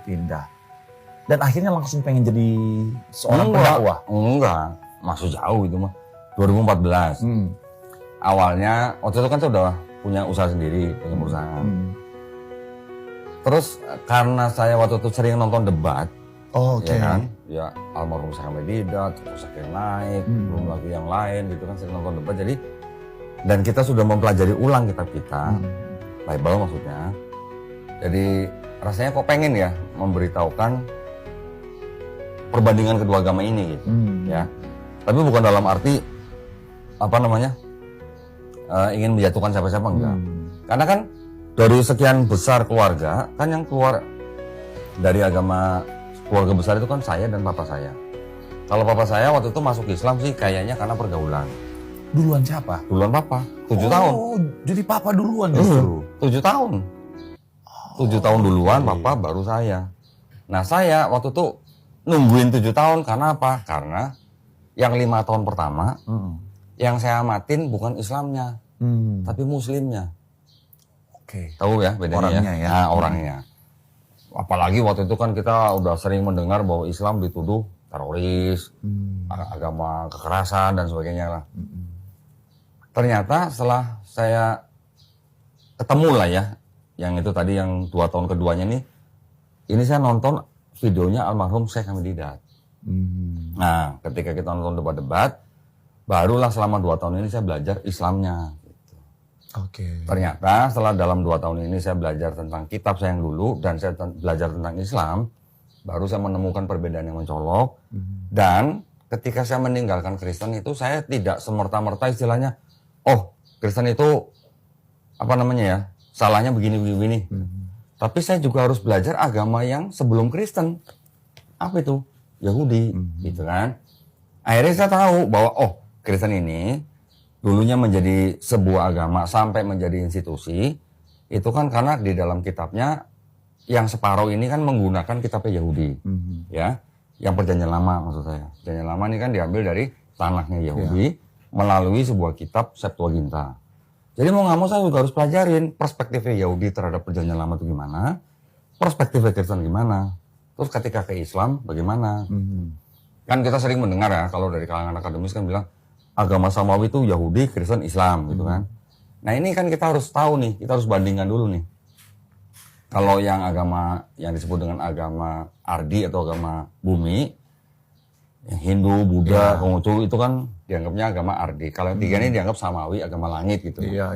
pindah. Dan akhirnya langsung pengen jadi seorang pendakwah. Enggak, masih jauh itu mah. 2014. Awalnya waktu itu kan saya udah punya usaha sendiri, punya perusahaan. Terus karena saya waktu itu sering nonton debat, ya kan, ya almarhum Syekh Hamid Didat, terus Syekh naik, belum lagi yang lain gitu kan, sering nonton debat. Jadi dan kita sudah mempelajari ulang kitab kita, Bible maksudnya. Jadi rasanya kok pengen ya memberitahukan perbandingan kedua agama ini gitu, ya. Tapi bukan dalam arti apa namanya ingin menjatuhkan siapa-siapa enggak. Karena kan dari sekian besar keluarga kan yang keluar dari agama keluarga besar itu kan saya dan papa saya. Kalau papa saya waktu itu masuk Islam sih kayaknya karena pergaulan. Duluan siapa? Duluan papa, 7 tahun. Oh, jadi papa duluan justru. 7 tahun. 7 tahun duluan papa baru saya. Nah saya waktu itu nungguin 7 tahun karena apa? Karena yang 5 tahun pertama yang saya amatin bukan Islamnya, tapi Muslimnya. Tahu ya bedanya orangnya ya? Nah, orangnya. Apalagi waktu itu kan kita udah sering mendengar bahwa Islam dituduh teroris, agama kekerasan dan sebagainya lah. Ternyata setelah saya ketemu lah ya, yang itu tadi yang 2 tahun keduanya nih, ini saya nonton videonya almarhum Syekh Hamid Didat. Nah, ketika kita nonton debat-debat, barulah selama 2 tahun ini saya belajar Islamnya. Gitu. Ternyata setelah dalam 2 tahun ini saya belajar tentang kitab saya yang dulu, dan saya belajar tentang Islam, baru saya menemukan perbedaan yang mencolok. Dan ketika saya meninggalkan Kristen itu, saya tidak semerta-merta istilahnya, oh Kristen itu apa namanya ya, salahnya begini-begini. Tapi saya juga harus belajar agama yang sebelum Kristen. Apa itu? Yahudi, gitu kan. Akhirnya saya tahu bahwa oh Kristen ini dulunya menjadi sebuah agama sampai menjadi institusi, itu kan karena di dalam kitabnya yang separuh ini kan menggunakan kitabnya Yahudi, ya. Yang perjanjian lama maksud saya. Perjanjian lama ini kan diambil dari tanahnya Yahudi melalui sebuah kitab Septuaginta. Jadi mau nggak mau saya juga harus pelajarin perspektifnya Yahudi terhadap perjanjian lama itu gimana, perspektifnya Kristen gimana, terus ketika ke Islam bagaimana. Kan kita sering mendengar ya, kalau dari kalangan akademis kan bilang agama samawi itu Yahudi, Kristen, Islam gitu kan. Nah ini kan kita harus tahu nih, kita harus bandingkan dulu nih. Kalau yang agama yang disebut dengan agama Ardi atau agama bumi, yang Hindu, Buddha, Konghucu itu kan dianggapnya agama Ardi. Kalau yang tiga ini dianggap samawi, agama langit gitu. Iya.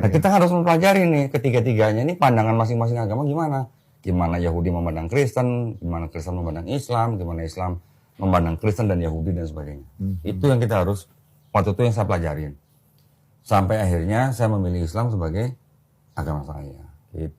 Nah kita harus mempelajari nih ketiga-tiganya ini pandangan masing-masing agama gimana. Gimana Yahudi memandang Kristen, gimana Kristen memandang Islam, gimana Islam memandang Kristen dan Yahudi dan sebagainya. Itu yang kita harus, waktu itu yang saya pelajarin. Sampai akhirnya saya memilih Islam sebagai agama saya. Gitu.